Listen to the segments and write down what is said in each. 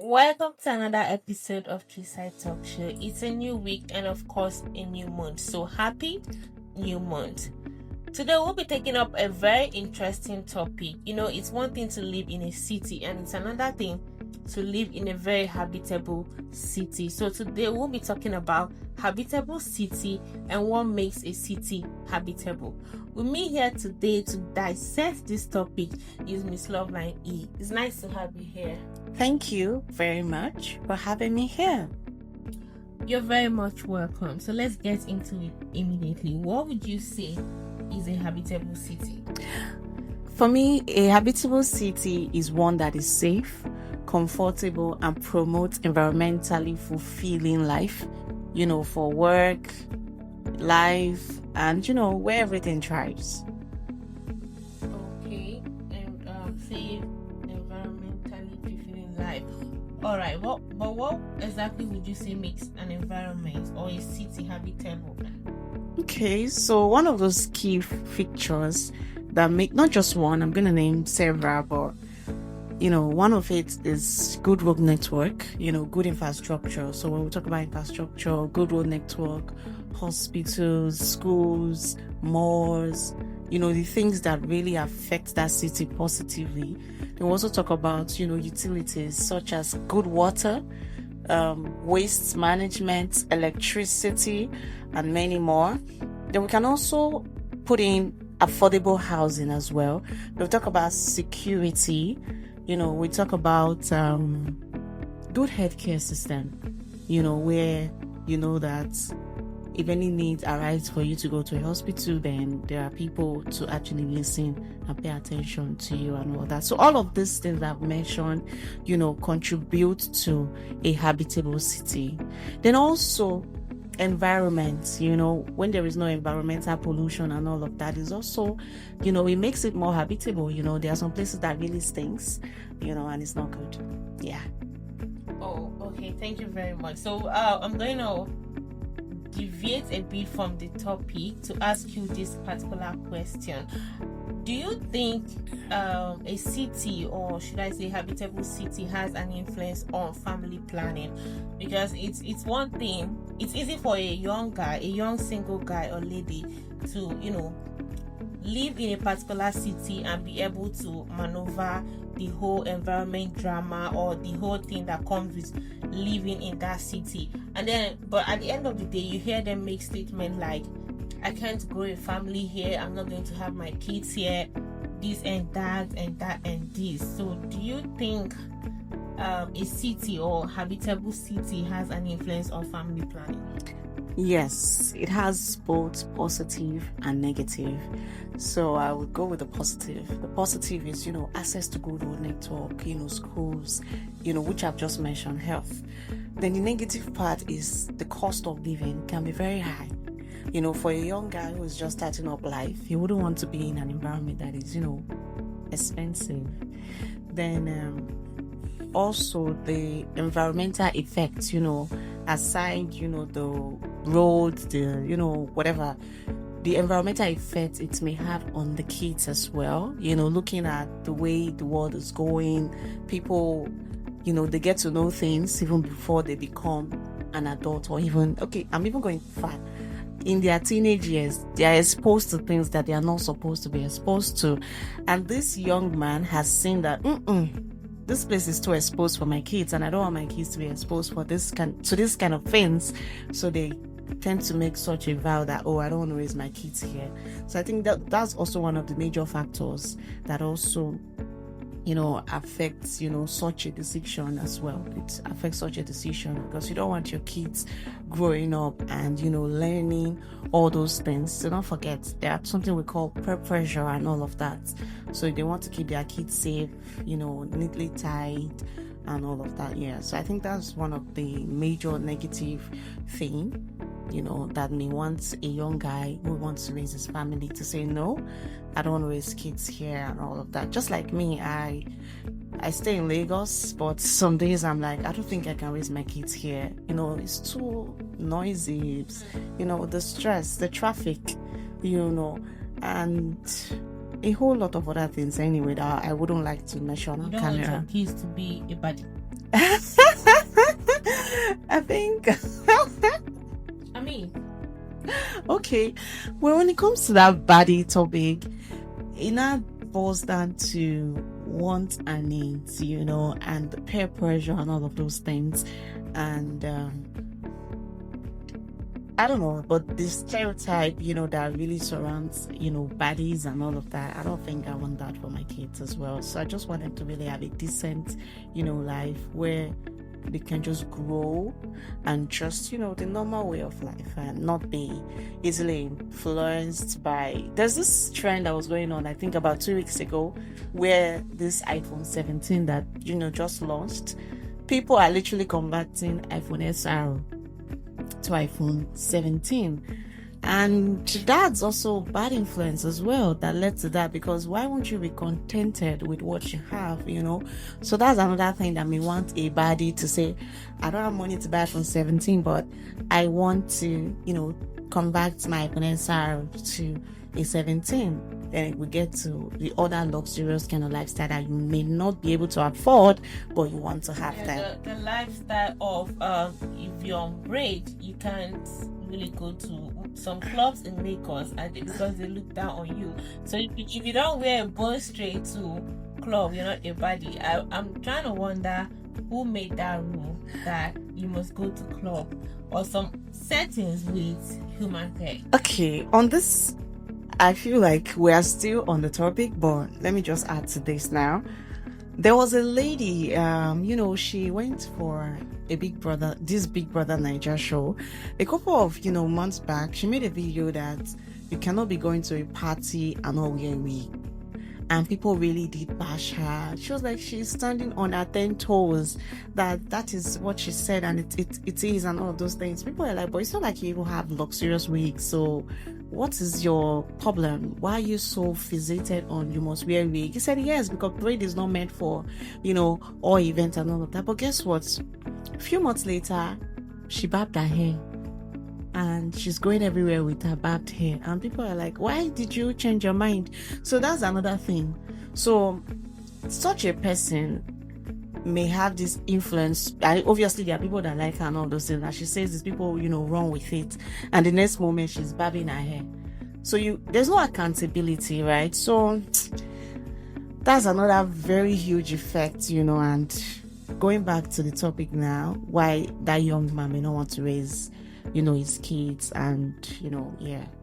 Welcome to another episode of Keysight Talk Show. It's a new week and, of course, a new month. So happy new month. Today, we'll be taking up a very interesting topic. It's one thing to live in a city, and it's another thing to live in a very habitable city. So today, we'll be talking about habitable city and what makes a city habitable. With me here today to dissect this topic is Miss Loveline E. It's nice to have you here. Thank you very much for having me here. You're very much welcome. So let's get into it immediately. What would you say is a habitable city? For me, a habitable city is one that is safe, comfortable, and promotes environmentally fulfilling life, for work, life, and, where everything thrives. Okay, and safe, environmentally fulfilling life. All right, but what exactly would you say makes an environment or a city habitable? Okay, so one of those key features that make, not just one, I'm going to name several, but one of it is good road network, good infrastructure. So when we talk about infrastructure, good road network, hospitals, schools, malls, the things that really affect that city positively. Then we also talk about, utilities such as good water, waste management, electricity, and many more. Then we can also put in affordable housing as well. We'll talk about security. We talk about good healthcare system, where that if any needs arise for you to go to a hospital, then there are people to actually listen and pay attention to you and all that. So all of these things I've mentioned, contribute to a habitable city. Then also environment, when there is no environmental pollution and all of that is also, it makes it more habitable. There are some places that really stinks, and it's not good. Yeah. Oh, okay. Thank you very much. So I'm going to deviate a bit from the topic to ask you this particular question. Do you think a city, or should I say habitable city, has an influence on family planning? Because it's one thing, it's easy for a young single guy or lady to, live in a particular city and be able to maneuver the whole environment drama or the whole thing that comes with living in that city. But at the end of the day, you hear them make statements like, I can't grow a family here, I'm not going to have my kids here, this and that and that and this. So do you think a city or habitable city has an influence on family planning? Yes, it has both positive and negative. So I would go with the positive. The positive is, access to good road network, schools, which I've just mentioned, health. Then the negative part is the cost of living can be very high. For a young guy who is just starting up life, he wouldn't want to be in an environment that is, expensive. Then also the environmental effects, aside, the roads, the, whatever, the environmental effect it may have on the kids as well, looking at the way the world is going, people, they get to know things even before they become an adult, or even, I'm even going far. In their teenage years, they are exposed to things that they are not supposed to be exposed to. And this young man has seen that, this place is too exposed for my kids, and I don't want my kids to be exposed to this kind of things. So they tend to make such a vow that, I don't want to raise my kids here. So I think that's also one of the major factors that also, affects, such a decision as well. It affects such a decision because you don't want your kids growing up and, learning all those things. So don't forget, there's something we call peer pressure and all of that. So they want to keep their kids safe, neatly tied and all of that. Yeah. So I think that's one of the major negative thing, that may want a young guy who wants to raise his family to say, no, I don't want to raise kids here and all of that. Just like me, I stay in Lagos, but some days I'm like, I don't think I can raise my kids here. It's too noisy. The stress, the traffic, and a whole lot of other things anyway that I wouldn't like to mention on You don't want camera. your kids to be a body. I think. I mean, Okay, well, when it comes to that body topic, it now boils down to wants and needs, and the peer pressure and all of those things. And I don't know, but the stereotype, that really surrounds, bodies and all of that, I don't think I want that for my kids as well. So I just want them to really have a decent, life where they can just grow and just, the normal way of life and not be easily influenced by. There's this trend that was going on, I think about 2 weeks ago, where this iPhone 17 that, just launched, people are literally converting iPhone SR to iPhone 17, and that's also bad influence as well that led to that, because why won't you be contented with what you have? So that's another thing that may want a body to say, I don't have money to buy iPhone 17, but I want to convert my iPhone SR to a 17. Then we get to the other luxurious kind of lifestyle that you may not be able to afford, but you want to have them. The lifestyle of if you're on break, you can't really go to some clubs in Lagos because they look down on you. So if you don't wear a bone straight to club, you're not a body. I'm trying to wonder who made that rule that you must go to club, or some settings with human hair. Okay, on this, I feel like we are still on the topic, but let me just add to this now. There was a lady, she went for Big Brother Niger show a couple of, months back. She made a video that you cannot be going to a party and not wear a wig. And people really did bash her. She was like, she's standing on her 10 toes. That is what she said, and it is, and all of those things. People are like, but it's not like you even have luxurious wigs, so what is your problem? Why are you so fixated on you must wear a wig? He said yes, because braid is not meant for, all events and all of that. But guess what? A few months later, she barbed her hair. And she's going everywhere with her barbed hair. And people are like, why did you change your mind? So that's another thing. So such a person may have this influence. Obviously, there are people that like her and all those things. And she says these people, run with it. And the next moment, she's barbing her hair. So there's no accountability, right? So that's another very huge effect, and going back to the topic now, why that young man may not want to raise his kids, and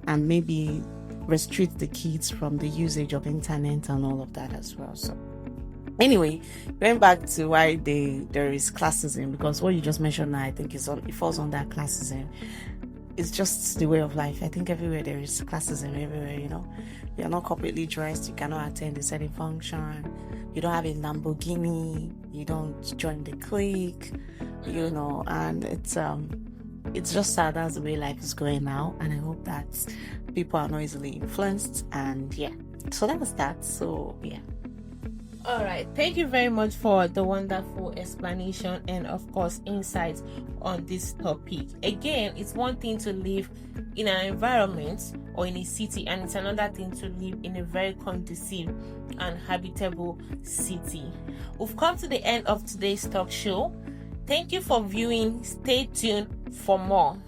and maybe restrict the kids from the usage of internet and all of that as well. So anyway, going back to why there is classism, because what you just mentioned now, I think it falls on that classism. It's just the way of life. I think everywhere there is classism everywhere. You're not corporately dressed, you cannot attend a certain function, you don't have a Lamborghini, you don't join the clique, and it's just sad. That's the way life is going now, and I hope that people are not easily influenced. And so that was that. So all right, thank you very much for the wonderful explanation and of course insights on this topic. Again, it's one thing to live in an environment or in a city, and it's another thing to live in a very conducive and habitable city. We've come to the end of today's talk show. Thank you for viewing. Stay tuned for more.